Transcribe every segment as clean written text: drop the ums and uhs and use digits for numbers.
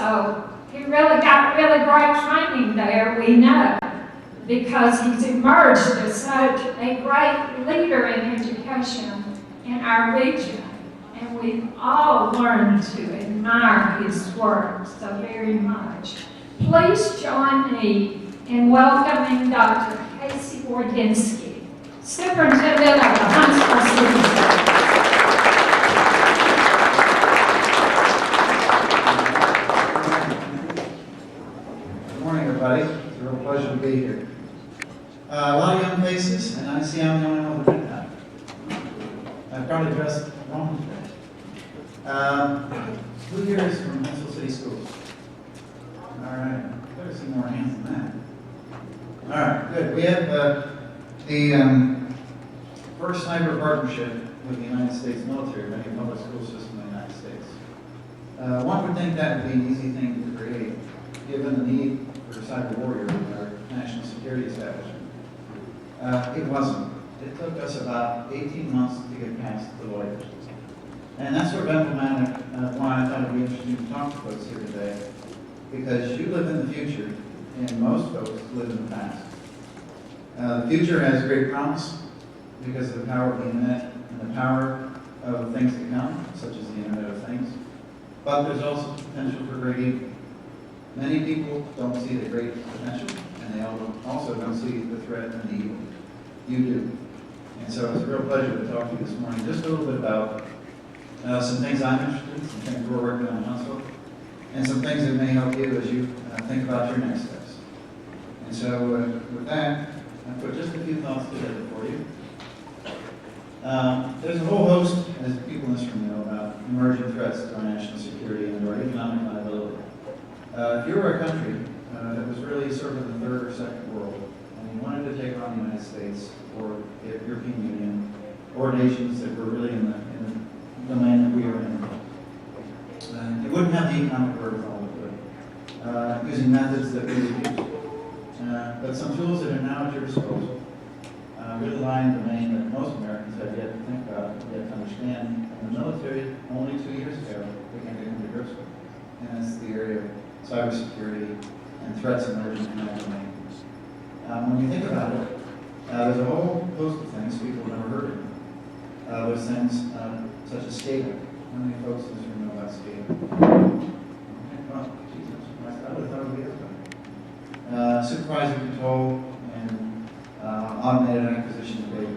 So he really got really great training there, we know, because he's emerged as such a great leader in education in our region. And we've all learned to admire his work so very much. Please join me in welcoming Dr. Wardynski, Superintendent of the Huntsville City Schools. Good morning, everybody. It's a real pleasure to be here. A lot of young faces, and I see I'm the only one with a big hat. I probably dressed wrong today. Who here is from Huntsville City Schools? All right. Better see more hands than that. All right, good. We have the first cyber partnership with the United States military, running a public school system in the United States. One would think that would be an easy thing to create, given the need for a cyber warrior in our national security establishment. It wasn't. It took us about 18 months to get past the lawyers. And that's sort of emblematic of why I thought it would be interesting to talk to folks here today, because you live in the future, and most folks live in the past. The future has great promise because of the power of the internet and the power of things to come, such as the Internet of Things. But there's also potential for great evil. Many people don't see the great potential, and they also don't see the threat and the evil. You do. And so it's a real pleasure to talk to you this morning. Just a little bit about some things I'm interested in, some things we're working on in Huntsville, and some things that may help you as you think about your next steps. And so with that, I put just a few thoughts together for you. There's a whole host, as people in this room know, about emerging threats to our national security and our economic viability. If you were a country that was really sort of in the third or second world, and you wanted to take on the United States or the European Union, or nations that were really in the domain that we are in, it wouldn't have the economic wherewithal to do it, using methods that we would use. But some tools that are now at your disposal really lie in a domain that most Americans have yet to think about, yet to understand. And the military, only 2 years ago, began to come to grips with. And that's the area of cybersecurity and threats emerging in that domain. When you think about it, there's a whole host of things people have never heard of. There's things such as scaling. How many folks in this room know about scaling? Okay, well, Jesus, I would have thought it would be everybody. Supervisor control and automated acquisition of data.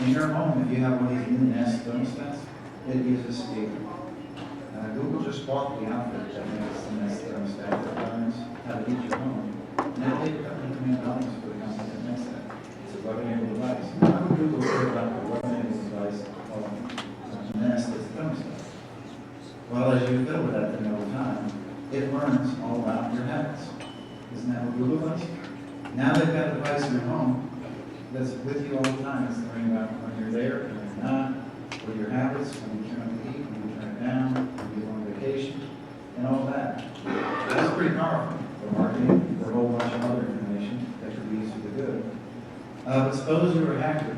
In your home, if you have one of these new Nest thermostats, it uses scaling. Google just bought the outfit that makes the Nest thermostat that learns how to heat your home. And they paid $2 million for the company that makes that. It's a web-enabled device. How would Google care about the web-enabled device called Nest as a thermostat? Well, as you fiddle with that thing over time, it learns all about your habits. Isn't that what Google does? Now they've got a device in your home that's with you all the time. It's learning about when you're there and when you're not, what are your habits, when you turn up the heat, when you turn it down, when you go on vacation, and all that. That's pretty powerful for marketing, for a whole bunch of other information that could be used for the good. But suppose you were a hacker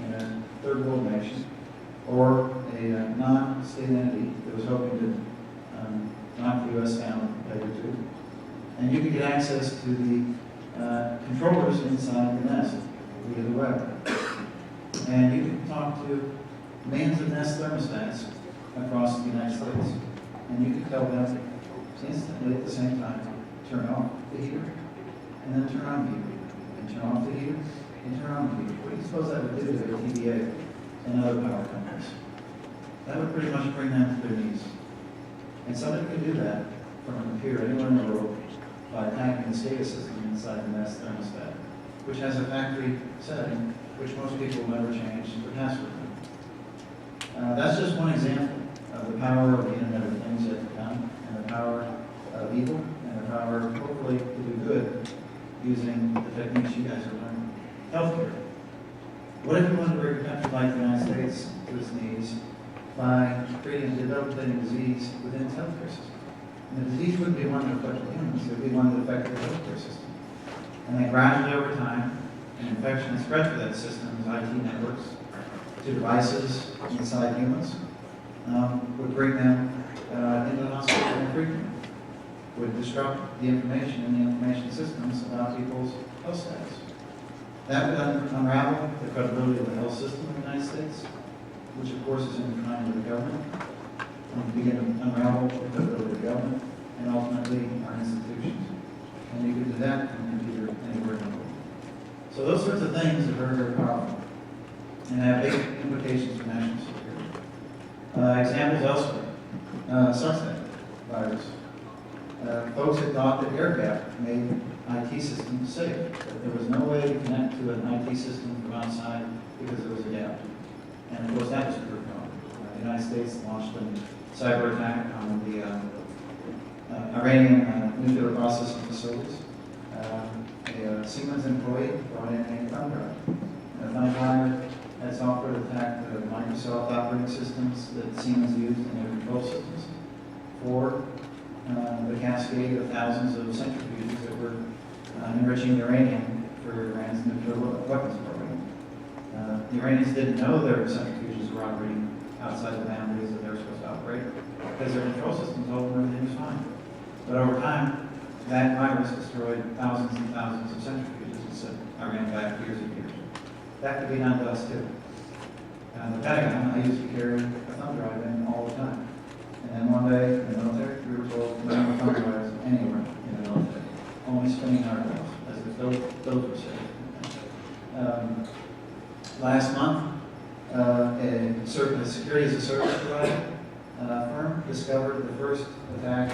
in a third world nation or a non-state entity that was hoping to knock the U.S. down a peg or two. And you could get access to the controllers inside the Nest via the web. And you can talk to millions of Nest thermostats across the United States. And you can tell them instantly at the same time, turn off the heater, and then turn on the heater, and turn off the heater, and turn on the heater. What do you suppose that would do to the TVA and other power companies? That would pretty much bring them to their knees. And somebody could do that from a computer anywhere in the world by attacking the SCADA system inside the Nest thermostat, which has a factory setting which most people will never change the password. That's just one example of the power of the Internet of Things yet to come, and the power of evil, and the power, hopefully, to do good using the techniques you guys have learned. Healthcare. What if you wanted to bring a country like the United States to its knees by creating a debilitating disease within its healthcare system? And the disease wouldn't be one that affected humans, it would be one that affected the healthcare system. And then gradually over time, an infection spread through that system as IT networks to devices inside humans, would bring them into the hospital more frequently, would disrupt the information in the information systems about people's health status. That would unravel the credibility of the health system in the United States, which of course is intertwined with the government, and begin to unravel the credibility of the government, and ultimately our institutions. And you can do that from a computer anywhere in the world. So those sorts of things are very, very powerful and have big implications for national security. Examples elsewhere. Suspect virus. Folks had thought that air gap made IT systems safe, but there was no way to connect to an IT system from outside because there was a gap. And of course that was proved wrong. The United States launched a cyber attack on the Iranian nuclear processing facilities. A Siemens employee brought in a thumb drive. A thumb drive had software that attacked the Microsoft operating systems that Siemens used in their control systems for the cascade of thousands of centrifuges that were enriching uranium for Iran's nuclear weapons program. The Iranians didn't know their centrifuges were operating outside the boundaries that they were supposed to operate because their control system told them everything was fine. But over time, that virus destroyed thousands and thousands of centrifuges and sent Iran back years and years. That could be done to us too. The Pentagon, I used to carry a thumb drive in all the time. And then one day in the military, we were told no more thumb drives anywhere in the military, only spinning hardware, as if those were safe. Last month, a security as a service provider firm discovered the first attack,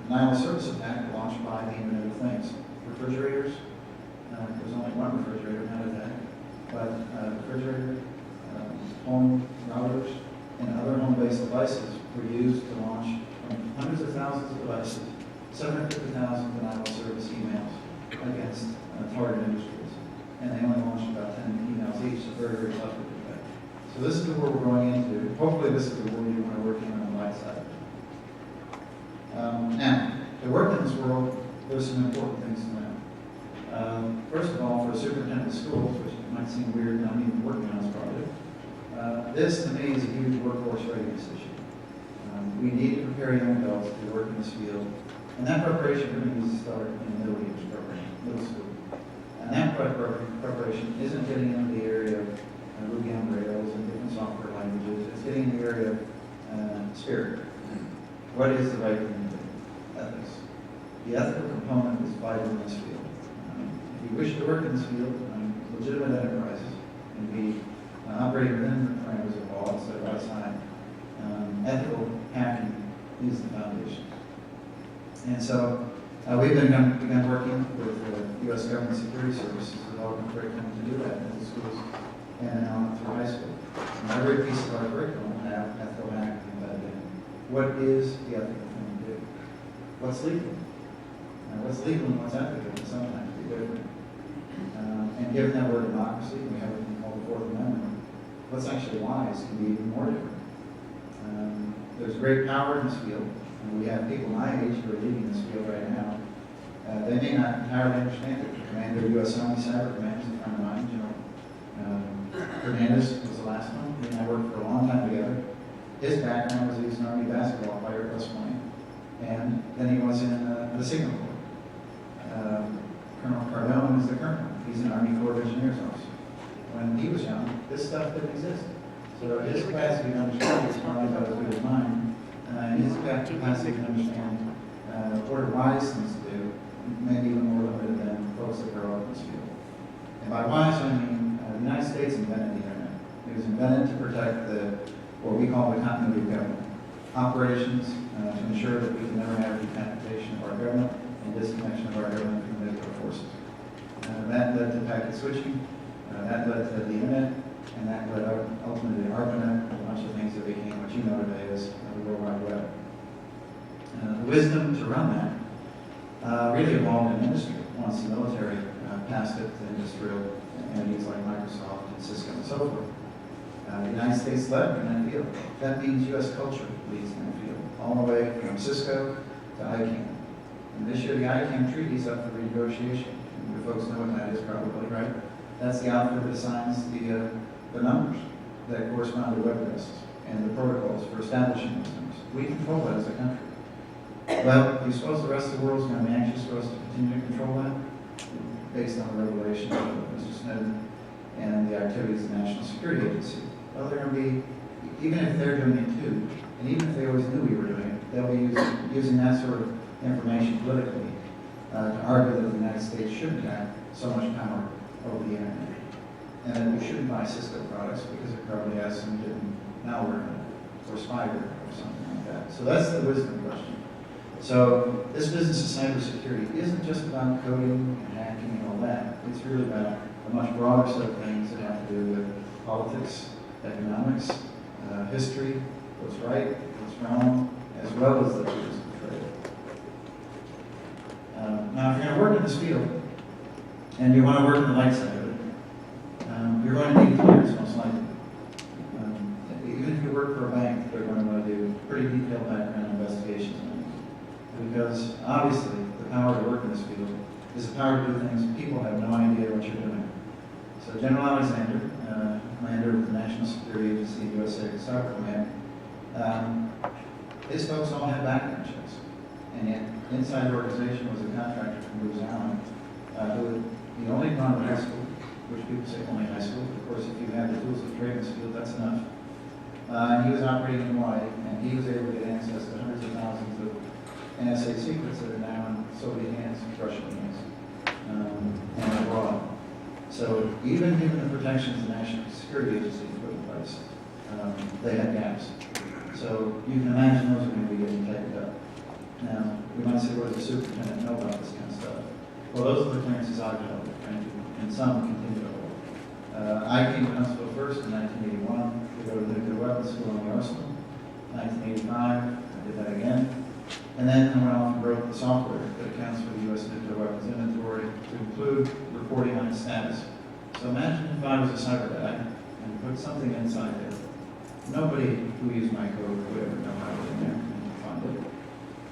denial of service attack launched by the Internet of Things. Refrigerators, there was only one refrigerator had attack, but refrigerator, home routers, and other home-based devices were used to launch from hundreds of thousands of devices, 750,000 denial of service emails against targeted industries. And they only launched about 10 emails each, so very, very tough to detect. So this is the world we're going into. Hopefully this is the world you want to work in on the light side. Now, to work in this world, there's some important things to know. First of all, for a superintendent of schools, which might seem weird, not even working on this project, this to me is a huge workforce readiness issue. We need to prepare young adults to work in this field, and that preparation really needs to start in the middle age program, middle school. And that preparation isn't getting into the area of Ruby on Rails and different software languages. It's getting in the area of spirit. What is the right thing to do? Ethics. The ethical component is vital in this field. If you wish to work in this field, legitimate enterprises, and be operating within the parameters of law instead of outside, ethical hacking is the foundation. And so we've begun working with the U.S. Government Security Services developing curriculum to do that in the schools and now through high school. And every piece of our curriculum will have ethical hacking embedded in it. What is the ethical thing to do? What's legal? What's legal and what's ethical can sometimes be different. And given that we're a democracy, we have what we call the Fourth Amendment, what's actually wise can be even more different. There's great power in this field, and we have people my age who are leading this field right now. They may not entirely understand it. The commander of U.S. Army Cyber Command is a friend of mine, General Hernandez was the last one. He and I worked for a long time together. His background was he was an Army basketball player at West Point, and then he was in the Signal Corps. Colonel Cardone is the colonel. He's an Army Corps of Engineers officer. When he was young, this stuff didn't exist. So his capacity to understand is probably about as good as mine. And his capacity to understand what are wise things to do, maybe even more limited than folks that grow up in this field. And by wise, I mean the United States invented the internet. It was invented to protect what we call the continuity of government. Operations to ensure that we can never have decapitation of our government and disconnection of our government from the military forces. That led to packet switching, that led to the internet, and that led ultimately to ARPANET, and a bunch of things that became what you know today as the World Wide Web. The wisdom to run that really evolved in industry once the military passed it to industrial entities like Microsoft and Cisco and so forth. The United States led in that field. That means U.S. culture leads in that field, all the way from Cisco to ICANN. And this year the ICANN treaty is up for renegotiation. And you folks know what that is probably, right? That's the outfit that assigns the numbers that correspond to web addresses. and the protocols for establishing those things. We control that as a country. Well, do you suppose the rest of the world's going to be anxious for us to continue to control that? Based on the revelations of Mr. Snowden and the activities of the National Security Agency. Well, they're going to be, even if they're doing it too, and even if they always knew we were doing it, they'll be using that sort of information politically to argue that the United States shouldn't have so much power over the internet. And that we shouldn't buy Cisco products because it probably has some hidden malware in it, or spyware or something like that. So that's the wisdom question. So this business of cybersecurity isn't just about coding and hacking and all that. It's really about a much broader set of things that have to do with politics, economics, history, what's right, what's wrong, as well as the tools of trade. Now, if you're going to work in this field, and you want to work in the light side of it, you're going to need clearance, most likely. Even if you work for a bank, they're going to want to do pretty detailed background investigations on you. Because, obviously, the power to work in this field is the power to do things people have no idea what you're doing. So General Alexander, commander of the National Security Agency, U.S. Cyber Command, his folks all had background checks. And yet, inside the organization was a contractor from Louisiana who had only gone to high school, which people say only high school. Of course, if you have the tools of trade in this field, that's enough. And he was operating in Hawaii, and he was able to get access to hundreds of thousands of NSA secrets that are now in Soviet hands, Russian hands, and abroad. So even given the protections the National Security Agency put in place, they had gaps. So you can imagine those are going to be getting taken up. Now, we might say, what does the superintendent know about this kind of stuff? Well, those are the clearances I've held, and some continue to hold. I came to Huntsville first in 1981 to go to the nuclear weapons school in the arsenal. 1985, I did that again. And then I went off and wrote the software that accounts for the U.S. nuclear weapons inventory to include reporting on its status. So imagine if I was a cyber guy and put something inside there. Nobody who used my code would ever know how to get in there and find it.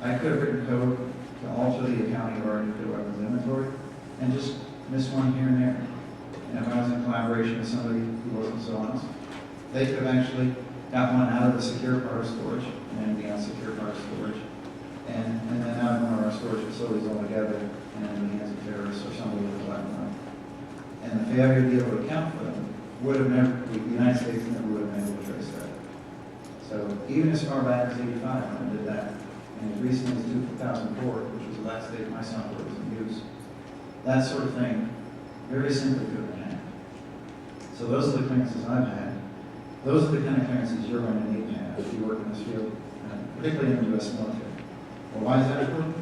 I could have written code to alter the accounting of our nuclear weapons inventory and just miss one here and there. And if I was in collaboration with somebody who wasn't so honest, they could have actually got one out of the secure part of storage and the unsecure part of storage, and then out of one of our storage facilities altogether and in the hands of terrorists or somebody with a black mark. And the failure to be able to account for them would have never, the United States never would have been able to trace that. So even as far back as 85 when I did that, and as recently as 2004, which was the last day my software was in use, that sort of thing very simply could have been hacked. So those are the clearances I've had. Those are the kind of clearances you're going to need to have if you work in this field, particularly in the U.S. military. Well, why is that important?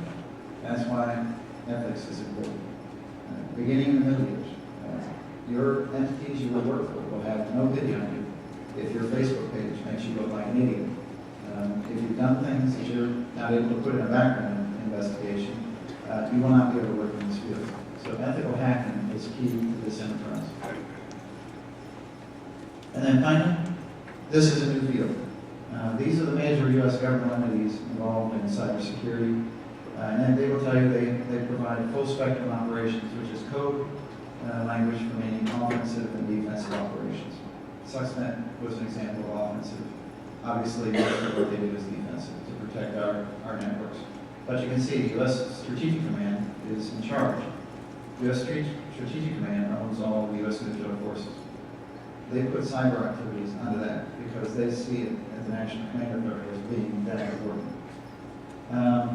That's why ethics is important. Beginning in the Middle Years, your entities you will work for will have no pity on you if your Facebook page makes you look like an idiot. If you've done things that you're not able to put in a background investigation, you will not be able to work in this field. So ethical hacking is key to this enterprise. And then finally, this is a new field. These are the major U.S. government entities involved in cybersecurity. And they will tell you they provide full spectrum operations, which is code language for meaning offensive and defensive operations. Stuxnet was an example of offensive. Obviously, most of what they do is defensive to protect our networks. But you can see the U.S. Strategic Command is in charge. U.S. Strategic Command owns all of the U.S. nuclear forces. They put cyber activities onto that because they see it at the National Command Authority as being that important.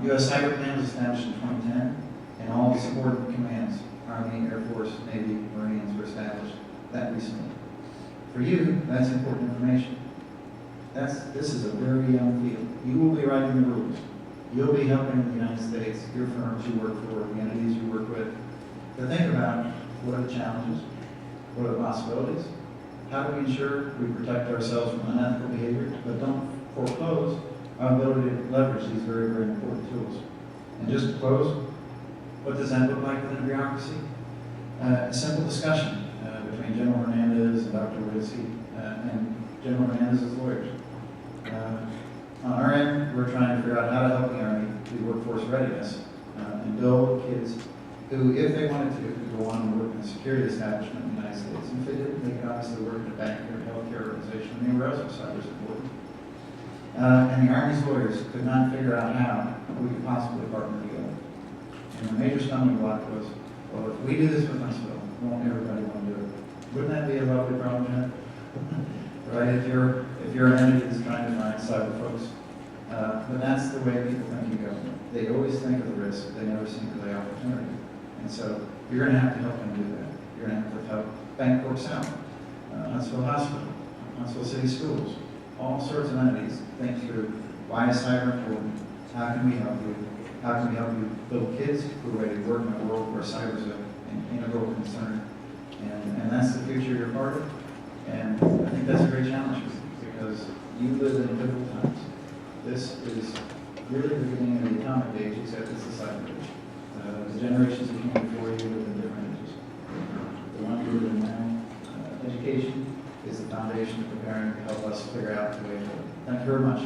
U.S. Cyber Command was established in 2010, and all the subordinate commands, Army, Air Force, Navy, Marines, were established that recently. For you, that's important information. This is a very young field. You will be writing the rules. You'll be helping the United States, your firms you work for, the entities you work with, to think about what are the challenges, what are the possibilities, how do we ensure we protect ourselves from unethical behavior, but don't foreclose our ability to leverage these very, very important tools. And just to close, what does that look like within a bureaucracy? A simple discussion between General Hernandez and Dr. Wardynski and General Hernandez's lawyers. On our end, we're trying to figure out how to help the Army do workforce readiness and build kids who, if they wanted to, could go on and work in a security establishment in the United States. And if they didn't, they could obviously work in a bank or a healthcare organization, anywhere else where cyber is important. And the Army's lawyers could not figure out how we could possibly partner together. And the major stumbling block was, well, if we do this with Huntsville, won't everybody want to do it? Wouldn't that be a lovely problem, Jeff? Right? If you're an entity that's trying to find cyber folks, but that's the way people think in government. They always think of the risk, they never think of the opportunity. And so you're going to have to help them do that. You're going to have to help Bancorp South, Huntsville Hospital, Huntsville City Schools, all sorts of entities think through why is cyber important, how can we help you, how can we help you build kids who are ready to work in a world where cyber is an integral concern. And that's the future you're part of. And I think that's a great challenge because you live in difficult times. This is really the beginning of the atomic age, except it's the cyber age. The generations that came before you live in different ages. The one we live in now, education is the foundation of preparing to help us figure out the way forward. Thank you very much.